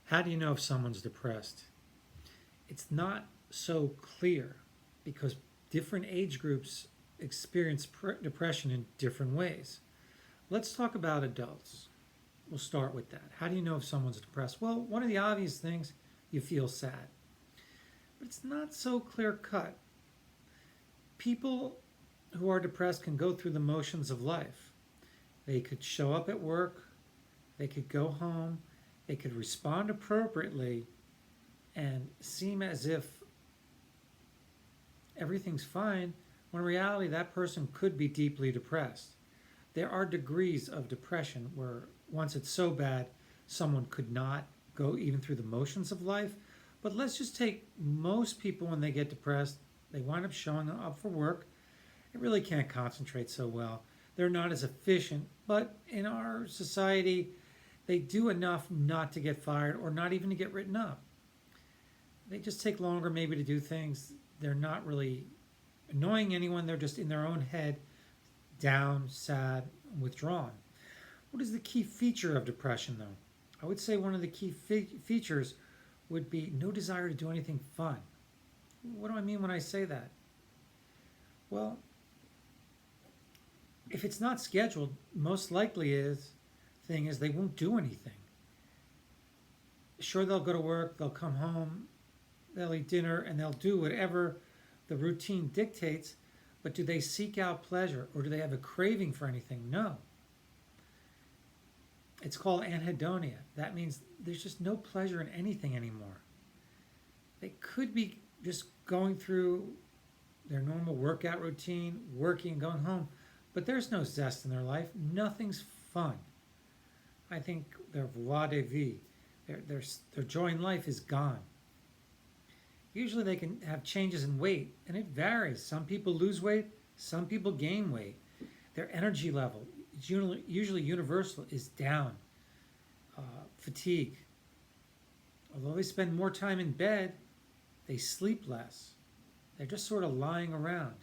How do you know if someone's depressed? It's not so clear because different age groups experience depression in different ways. Let's talk about adults. We'll start with that. How do you know if someone's depressed? Well, one of the obvious things, you feel sad. But it's not so clear cut. People who are depressed can go through the motions of life. They could show up at work, they could go home, they could respond appropriately and seem as if everything's fine, when in reality that person could be deeply depressed. There are degrees of depression where once it's so bad, someone could not go even through the motions of life. But let's just take most people when they get depressed, they wind up showing up for work. They really can't concentrate so well. They're not as efficient, but in our society, they do enough not to get fired or not even to get written up. They just take longer maybe to do things. They're not really annoying anyone. They're just in their own head, down, sad, withdrawn. What is the key feature of depression, though? I would say one of the key features would be no desire to do anything fun. What do I mean when I say that? Well, if it's not scheduled, most likely thing is they won't do anything. Sure, they'll go to work, they'll come home, they'll eat dinner, and they'll do whatever the routine dictates, but do they seek out pleasure or do they have a craving for anything? No. It's called anhedonia. That means there's just no pleasure in anything anymore. They could be just going through their normal workout routine, working, going home, but there's no zest in their life. Nothing's fun. I think their joie de vivre, their joy in life is gone. Usually they can have changes in weight, and it varies. Some people lose weight, some people gain weight. Their energy level, usually universal, is down. Fatigue. Although they spend more time in bed, they sleep less. They're just sort of lying around.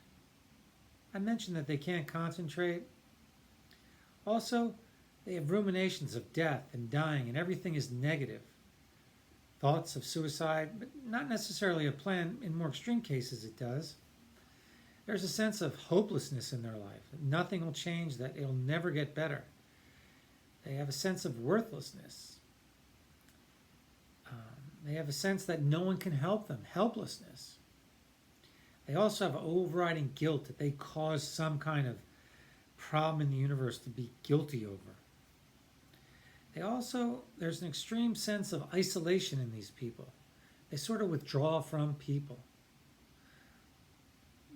I mentioned that they can't concentrate. Also, they have ruminations of death and dying, and everything is negative. Thoughts of suicide, but not necessarily a plan. In more extreme cases, it does. There's a sense of hopelessness in their life. Nothing will change, that it'll never get better. They have a sense of worthlessness. They have a sense that no one can help them, helplessness. They also have overriding guilt that they caused some kind of problem in the universe to be guilty over. There's an extreme sense of isolation in these people. They sort of withdraw from people.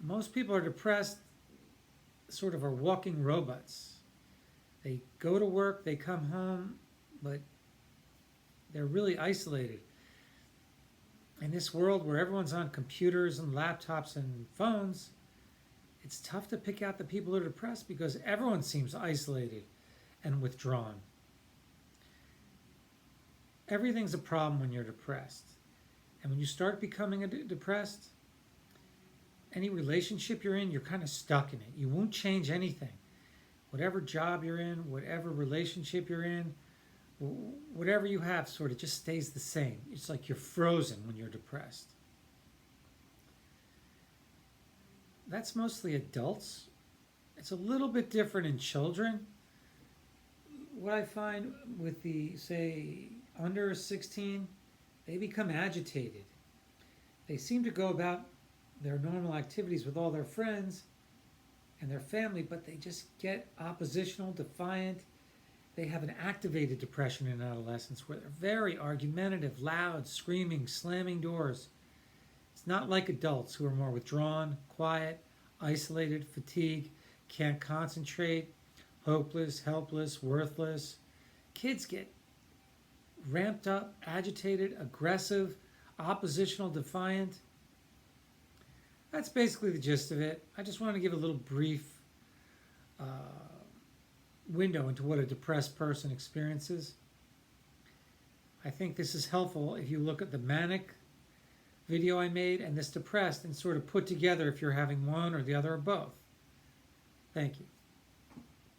Most people are depressed, sort of are walking robots. They go to work, they come home, but they're really isolated. In this world where everyone's on computers and laptops and phones, it's tough to pick out the people who are depressed because everyone seems isolated and withdrawn. Everything's a problem when you're depressed. And when you start becoming depressed, any relationship you're in, you're kind of stuck in it. You won't change anything. Whatever job you're in, whatever relationship you're in, whatever you have sort of just stays the same. It's like you're frozen when you're depressed. That's mostly adults. It's a little bit different in children. What I find with the, say, under 16, they become agitated. They seem to go about their normal activities with all their friends and their family, but they just get oppositional, defiant. They have an activated depression in adolescence where they're very argumentative, loud, screaming, slamming doors. It's not like adults who are more withdrawn, quiet, isolated, fatigued, can't concentrate, hopeless, helpless, worthless. Kids get ramped up, agitated, aggressive, oppositional, defiant. That's basically the gist of it. I just wanted to give a little brief window into what a depressed person experiences. I think this is helpful if you look at the manic video I made and this depressed and sort of put together if you're having one or the other or both. Thank you.